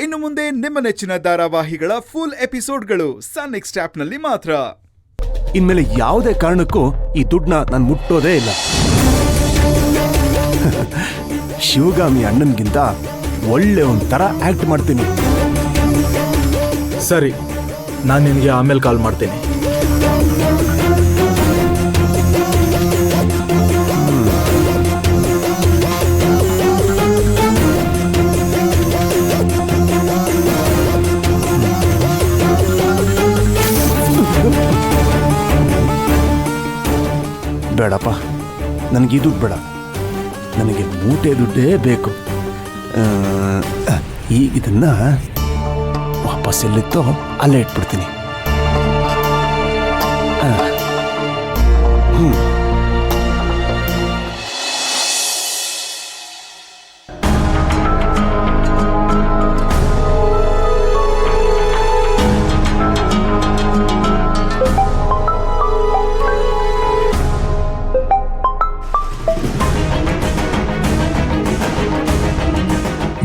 ಇನ್ನು ಮುಂದೆ ನಿಮ್ಮ ನೆಚ್ಚಿನ ಧಾರಾವಾಹಿಗಳ ಫುಲ್ ಎಪಿಸೋಡ್ಗಳು ಸನ್ ನೆಕ್ಸ್ಟ್ ಆಪ್ನಲ್ಲಿ ಮಾತ್ರ. ಇನ್ಮೇಲೆ ಯಾವುದೇ ಕಾರಣಕ್ಕೂ ಈ ದುಡ್ಡನ್ನ ನಾನು ಮುಟ್ಟೋದೇ ಇಲ್ಲ. ಶಿವಗಾಮಿ ಅಣ್ಣನ್ಗಿಂತ ಒಳ್ಳೆ ಒಂಥರ ಆಕ್ಟ್ ಮಾಡ್ತೀನಿ. ಸರಿ, ನಾನು ನಿನಗೆ ಆಮೇಲೆ ಕಾಲ್ ಮಾಡ್ತೀನಿ. ಬೇಡಪ್ಪ, ನನಗೆ ಈ ದುಡ್ಡು ಬೇಡ. ನನಗೆ ಮೂಟೆ ದುಡ್ಡೇ ಬೇಕು. ಈಗ ಇದನ್ನ ವಾಪಸ್ ಎಲ್ಲಿತ್ತೋ ಅಲ್ಲೇ ಇಟ್ಬಿಡ್ತೀನಿ.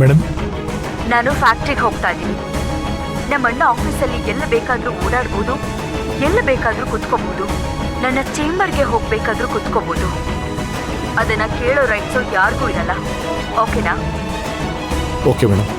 ಮೇಡಮ್, ನಾನು ಫ್ಯಾಕ್ಟ್ರಿಗೆ ಹೋಗ್ತಾ ಇದ್ದೀನಿ. ನಮ್ಮಣ್ಣ ಆಫೀಸಲ್ಲಿ ಎಲ್ಲ ಬೇಕಾದ್ರೂ ಓಡಾಡ್ಬೋದು, ಎಲ್ಲ ಬೇಕಾದ್ರೂ ಕುತ್ಕೋಬಹುದು. ನನ್ನ ಚೇಂಬರ್ಗೆ ಹೋಗ್ಬೇಕಾದ್ರೂ ಕುತ್ಕೋಬಹುದು. ಅದನ್ನ ಕೇಳೋ ರೈಟ್ಸು ಯಾರಿಗೂ ಇರಲ್ಲ. ಓಕೆನಾ? Okay madam.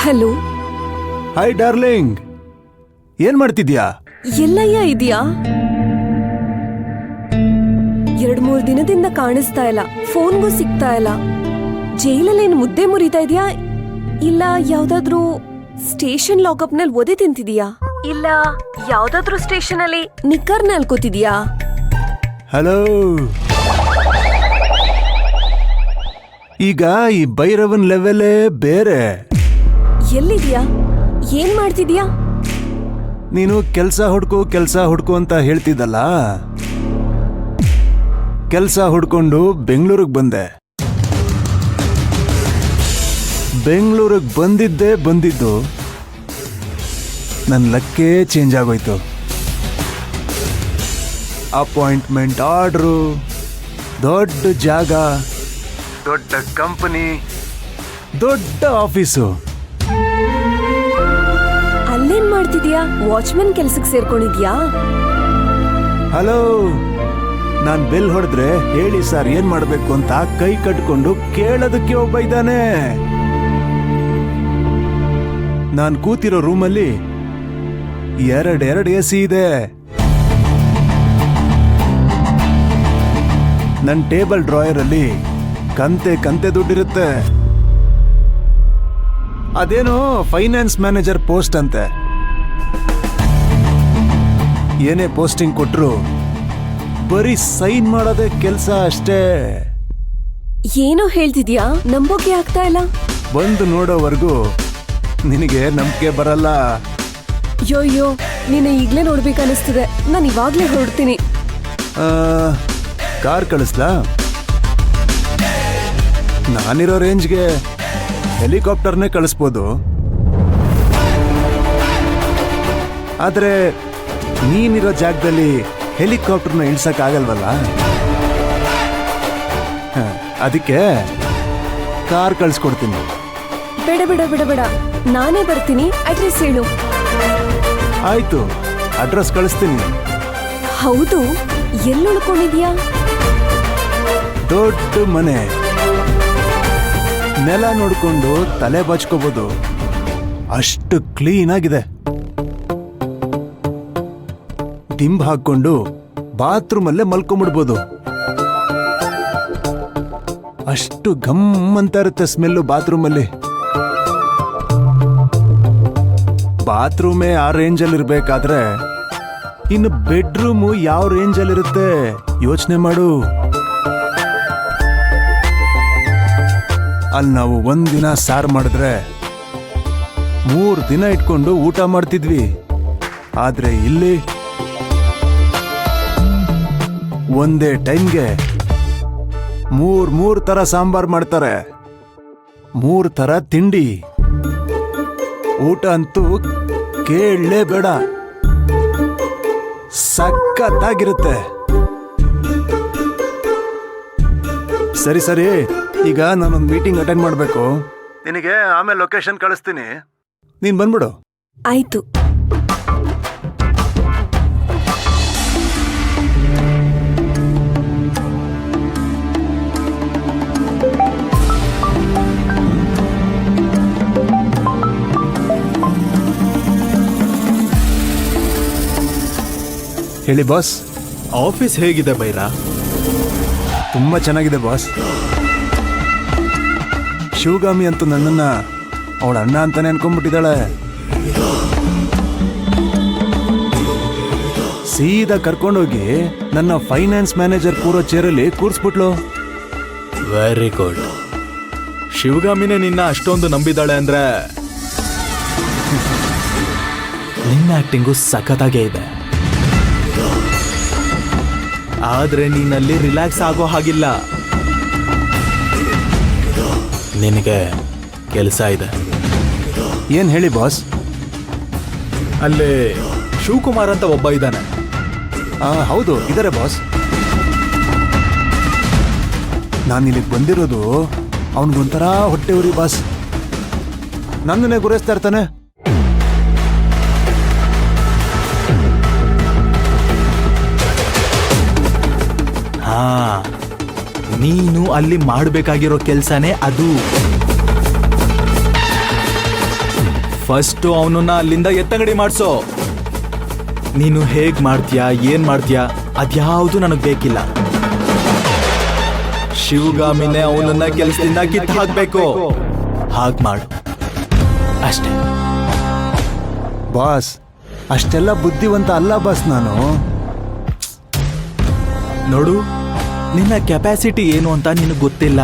Hello. Hi darling, ಏನ್ ಮಾಡ್ತಿದ್ಯಾ? ಎಲ್ಲಯ್ಯ ಇದೆಯಾ? 2-3 ದಿನದಿಂದ ಕಾಣಿಸ್ತಾ ಇಲ್ಲ, ಫೋನ್ಗೂ ಸಿಗ್ತಾ ಇಲ್ಲ. ಜೈಲಲ್ಲೇನು ಮುದ್ದೆ ಮುರಿತಾ ಇದೆಯಾ, ಇಲ್ಲ ಯಾವ್ದಾದ್ರೂ ಸ್ಟೇಷನ್ ಲಾಕಪ್ ನಲ್ಲಿ ಒದೆ ತಿಂತಿದೀಯಾ, ಇಲ್ಲ ಯಾವ್ದಾದ್ರೂ ಸ್ಟೇಷನ್ ಅಲ್ಲಿ ನಿಕ್ಕರ್ನಲ್ಲಿ ಕೂತಿದ್ಯಾ? ಹಲೋ. ಈಗ ಈ ಭೈರವನ್ ಲೆವೆಲೇ ಬೇರೆ. ಎಲ್ಲಿದ್ಯಾ? ಏನ್ ಮಾಡ್ತಿದ್ಯಾ? ನೀನು ಕೆಲ್ಸ ಹುಡ್ಕು ಅಂತ ಹೇಳ್ತಿದ್ದಲ್ಲ, ಕೆಲ್ಸ ಹುಡ್ಕೊಂಡು ಬೆಂಗಳೂರಿಗೆ ಬಂದೆ. ಬೆಂಗಳೂರಿಗೆ ಬಂದಿದ್ದು ನನ್ನ ಲಕ್ಕೇ ಚೇಂಜ್ ಆಗೋಯ್ತು. ಅಪಾಯಿಂಟ್ಮೆಂಟ್ ಆರ್ಡ್ರು, ದೊಡ್ಡ ಜಾಗ, ದೊಡ್ಡ ಕಂಪನಿ, ದೊಡ್ಡ ಆಫೀಸು. ಅಲ್ಲೇನ್ ಮಾಡ್ತಿದ್ಯಾ? ವಾಚ್ಮನ್ ಕೆಲ್ಸಕ್ಕೆ ಸೇರ್ಕೊಂಡಿದ್ಯಾ? ಹಲೋ, ನಾನ್ ಬೆಲ್ ಹೊಡೆದ್ರೆ ಹೇಳಿ ಸರ್ ಏನ್ ಮಾಡ್ಬೇಕು ಅಂತ ಕೈ ಕಟ್ಕೊಂಡು ಕೇಳೋದಕ್ಕೆ ಒಬ್ಬ ಇದ್ದಾನೆ. ನಾನ್ ಕೂತಿರೋ ರೂಮಲ್ಲಿ ಎರಡು ಎಸಿ ಇದೆ. ನನ್ ಟೇಬಲ್ ಡ್ರಾಯರ್ ಅಲ್ಲಿ ಕಂತೆ ದುಡ್ಡಿರುತ್ತೆ. ಅದೇನೋ ಫೈನಾನ್ಸ್ ಮ್ಯಾನೇಜರ್ ಪೋಸ್ಟ್ ಅಂತೆ. ಏನೇ ಪೋಸ್ಟಿಂಗ್ ಕೊಟ್ರು ಬರೀ ಸೈನ್ ಮಾಡೋದೇ ಕೆಲಸ ಅಷ್ಟೇ. ಏನೋ ಹೇಳ್ತಿದ್ಯಾ? ನಂಬೋಕೆ ಆಗ್ತಾ ಇಲ್ಲ. ಬಂದು ನೋಡೋವರೆಗೂ ನಿನಗೆ ನಂಬಿಕೆ ಬರಲ್ಲ. ಯೋಯ್ಯೋ, ನೀನು ಈಗ್ಲೇ ನೋಡ್ಬೇಕನ್ನಿಸ್ತಿದೆ. ನಾನು ಇವಾಗ್ಲೇ ಹೊರಡ್ತೀನಿ. ಕಾರ್ ಕಳಿಸ್ಲಾ? ನಾನಿರೋ ರೇಂಜ್ಗೆ ಹೆಲಿಕಾಪ್ಟರ್ನೇ ಕಳಿಸ್ಬೋದು. ಆದ್ರೆ ನೀನಿರೋ ಜಾಗದಲ್ಲಿ ಹೆಲಿಕಾಪ್ಟರ್ನ ಇಳಿಸಕ್ಕಾಗಲ್ವಲ್ಲ. ಅದಕ್ಕೆ ಕಾರ್ ಕಳಿಸ್ಕೊಡ್ತೀನಿ. ಬೇಡ, ನಾನೇ ಬರ್ತೀನಿ. ಅಡ್ರೆಸ್ ಹೇಳು. ಆಯ್ತು, ಅಡ್ರೆಸ್ ಕಳಿಸ್ತೀನಿ. ಹೌದು, ಎಲ್ಲಿ ಉಳ್ಕೊಂಡಿದ್ಯಾ? ದೊಡ್ಡ ಮನೆ, ನೆಲ ನೋಡ್ಕೊಂಡು ತಲೆ ಬಾಚ್ಕೋಬಹುದು. ಅಷ್ಟು ಕ್ಲೀನ್ ಆಗಿದೆ. ದಿಂಬ್ ಹಾಕೊಂಡು ಬಾತ್ರೂಮ್ ಅಲ್ಲೇ ಮಲ್ಕೊಂಡ್ಬಿಡ್ಬೋದು. ಅಷ್ಟು ಗಮ್ ಅಂತ ಇರುತ್ತೆ ಸ್ಮೆಲ್ಲು ಬಾತ್ರೂಮ್ ಅಲ್ಲಿ. ಬಾತ್ರೂಮೇ ಆ ರೇಂಜಲ್ಲಿ ಇರ್ಬೇಕಾದ್ರೆ ಇನ್ನು ಬೆಡ್ರೂಮು ಯಾವ ರೇಂಜಲ್ಲಿ ಇರುತ್ತೆ ಯೋಚನೆ ಮಾಡು. ಅಲ್ಲಿ ನಾವು ಒಂದಿನ ಸಾರು ಮಾಡಿದ್ರೆ 3 ದಿನ ಇಟ್ಕೊಂಡು ಊಟ ಮಾಡ್ತಿದ್ವಿ. ಆದ್ರೆ ಇಲ್ಲಿ ಒಂದೇ ಟೈಮ್ಗೆ 3 ತರ ಸಾಂಬಾರ್ ಮಾಡ್ತಾರೆ, 3 ತರ ತಿಂಡಿ. ಊಟ ಅಂತೂ ಕೇಳಲೇಬೇಡ, ಸಖತ್ತಾಗಿರುತ್ತೆ. ಸರಿ ಸರಿ, ಈಗ ನಾನೊಂದು ಮೀಟಿಂಗ್ ಅಟೆಂಡ್ ಮಾಡಬೇಕು. ನಿನಗೆ ಆಮೇಲೆ ಲೊಕೇಶನ್ ಕಳಿಸ್ತೀನಿ, ನೀನ್ ಬಂದ್ಬಿಡು. ಆಯ್ತು. ಹೇಳಿ ಬಾಸ್. ಆಫೀಸ್ ಹೇಗಿದೆ ಬೈರಾ? ತುಂಬಾ ಚೆನ್ನಾಗಿದೆ ಬಾಸ್. ಶಿವಗಾಮಿ ಅಂತೂ ನನ್ನನ್ನ ಅವಳ ಅಣ್ಣ ಅಂತಾನೆ ಅನ್ಕೊಂಡ್ಬಿಟ್ಟಿದ್ದಾಳೆ. ಸೀದಾ ಕರ್ಕೊಂಡೋಗಿ ನನ್ನ ಫೈನಾನ್ಸ್ ಮ್ಯಾನೇಜರ್ ಕೂರೋ ಚೇರಲ್ಲಿ ಕೂರಿಸ್ಬಿಟ್ಲು. Very good. ಶಿವಗಾಮಿನೇ ನಿನ್ನ ಅಷ್ಟೊಂದು ನಂಬಿದಾಳೆ ಅಂದ್ರೆ ನಿನ್ನ ಆಕ್ಟಿಂಗು ಸಖತ್ತಾಗೇ ಇದೆ. ಆದ್ರೆ ನೀನಲ್ಲಿ ರಿಲ್ಯಾಕ್ಸ್ ಆಗೋ ಹಾಗಿಲ್ಲ. ನಿನಗೆ ಕೆಲಸ ಇದೆ. ಏನ್ ಹೇಳಿ ಬಾಸ್? ಅಲ್ಲಿ ಶಿವಕುಮಾರ್ ಅಂತ ಒಬ್ಬ ಇದ್ದಾನೆ. ಹೌದು ಇದಾರೆ ಬಾಸ್. ನಾನು ಇಲ್ಲಿಗೆ ಬಂದಿರೋದು ಅವನಿಗೊಂಥರ ಹೊಟ್ಟೆ ಉರಿ ಬಾಸ್. ನನ್ನನ್ನೇ ಗುರೈಸ್ತಾ ಇರ್ತಾನೆ. ಹಾ, ನೀನು ಅಲ್ಲಿ ಮಾಡಬೇಕಾಗಿರೋ ಕೆಲಸನೇ ಅದು. ಫಸ್ಟ್ ಅವನನ್ನ ಅಲ್ಲಿಂದ ಎತ್ತಂಗಡಿ ಮಾಡಿಸೋ. ನೀನು ಹೇಗ್ ಮಾಡ್ತೀಯಾ, ಏನ್ ಮಾಡ್ತೀಯಾ ಅದ್ಯಾವುದು ನನಗೆ ಬೇಕಿಲ್ಲ. ಶಿವಗಾಮಿನೇ ಅವನನ್ನ ಕೆಲಸದಿಂದ ಕಿತ್ತು ಹಾಕ್ಬೇಕು. ಹಾಗ್ ಮಾಡು ಅಷ್ಟೇ. ಬಾಸ್ ಅಷ್ಟೆಲ್ಲ ಬುದ್ಧಿವಂತ ಅಲ್ಲ ಬಾಸ್ ನಾನು. ನೋಡು, ನಿನ್ನ ಕೆಪಾಸಿಟಿ ಏನು ಅಂತ ನಿನಗೆ ಗೊತ್ತಿಲ್ಲ.